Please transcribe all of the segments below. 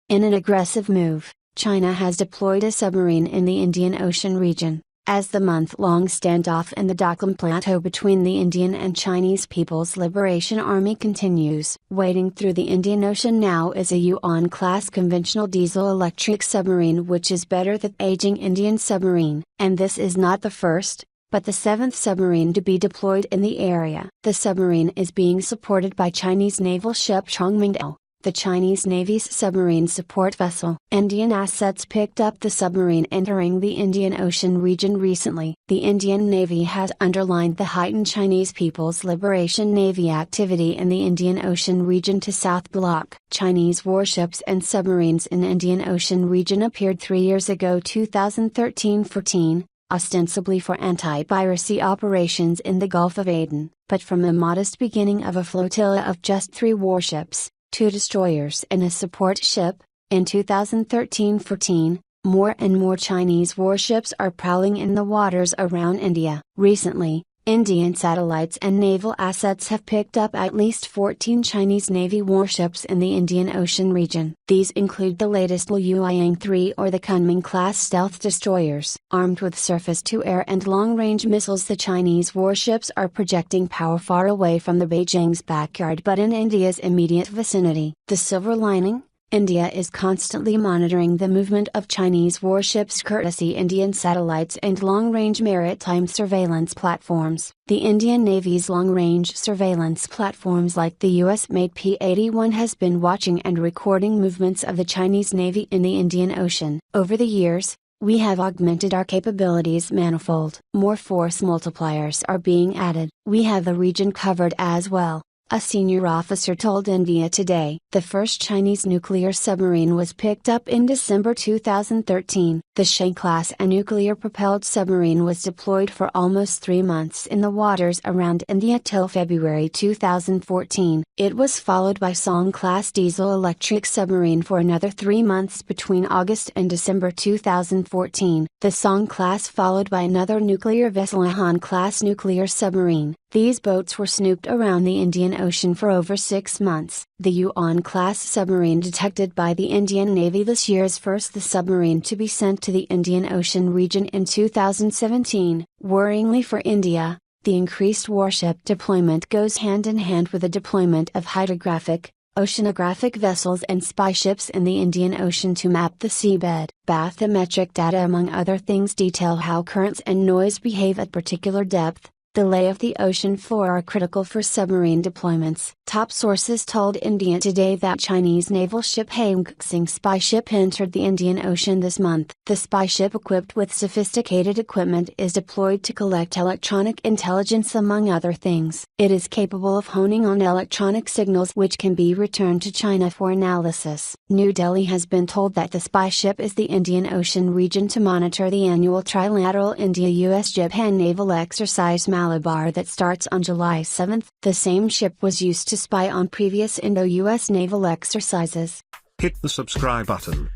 In an aggressive move, China has deployed a submarine in the Indian Ocean region. As the month-long standoff in the Doklam Plateau between the Indian and Chinese People's Liberation Army continues, wading through the Indian Ocean now is a Yuan-class conventional diesel-electric submarine, which is better than aging Indian submarine, and this is not the first, but the seventh submarine to be deployed in the area. The submarine is being supported by Chinese naval ship Chongming, the Chinese Navy's submarine support vessel. Indian assets picked up the submarine entering the Indian Ocean region recently. The Indian Navy has underlined the heightened Chinese People's Liberation Navy activity in the Indian Ocean region to South Block. Chinese warships and submarines in Indian Ocean region appeared 3 years ago, 2013-14. Ostensibly for anti-piracy operations in the Gulf of Aden, but from a modest beginning of a flotilla of just 3 warships, 2 destroyers and a support ship, in 2013-14, more and more Chinese warships are prowling in the waters around India. Recently, Indian satellites and naval assets have picked up at least 14 Chinese Navy warships in the Indian Ocean region. These include the latest Luoyang-3 or the Kunming-class stealth destroyers. Armed with surface-to-air and long-range missiles, the Chinese warships are projecting power far away from the Beijing's backyard but in India's immediate vicinity. The silver lining? India is constantly monitoring the movement of Chinese warships courtesy Indian satellites and long-range maritime surveillance platforms. The Indian Navy's long-range surveillance platforms like the US-made P-81 has been watching and recording movements of the Chinese Navy in the Indian Ocean. Over the years, we have augmented our capabilities manifold. More force multipliers are being added. We have the region covered as well, a senior officer told India Today. The first Chinese nuclear submarine was picked up in December 2013. The Shang-class, a nuclear-propelled submarine, was deployed for almost 3 months in the waters around India till February 2014. It was followed by Song-class diesel-electric submarine for another 3 months between August and December 2014. The Song-class followed by another nuclear vessel, a Han-class nuclear submarine. These boats were snooped around the Indian Ocean for over 6 months. The Yuan-class submarine detected by the Indian Navy this year is first the submarine to be sent to the Indian Ocean region in 2017. Worryingly for India, the increased warship deployment goes hand in hand with the deployment of hydrographic, oceanographic vessels and spy ships in the Indian Ocean to map the seabed. Bathymetric data, among other things, detail how currents and noise behave at particular depth. The lay of the ocean floor are critical for submarine deployments. Top sources told India Today that Chinese naval ship Haixing spy ship entered the Indian Ocean this month. The spy ship, equipped with sophisticated equipment, is deployed to collect electronic intelligence among other things. It is capable of honing on electronic signals which can be returned to China for analysis. New Delhi has been told that the spy ship is the Indian Ocean region to monitor the annual trilateral India-US-Japan naval exercise Malabar that starts on July 7. The same ship was used to spy on previous Indo-US naval exercises. Hit the subscribe button.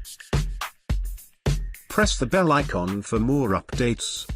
Press the bell icon for more updates.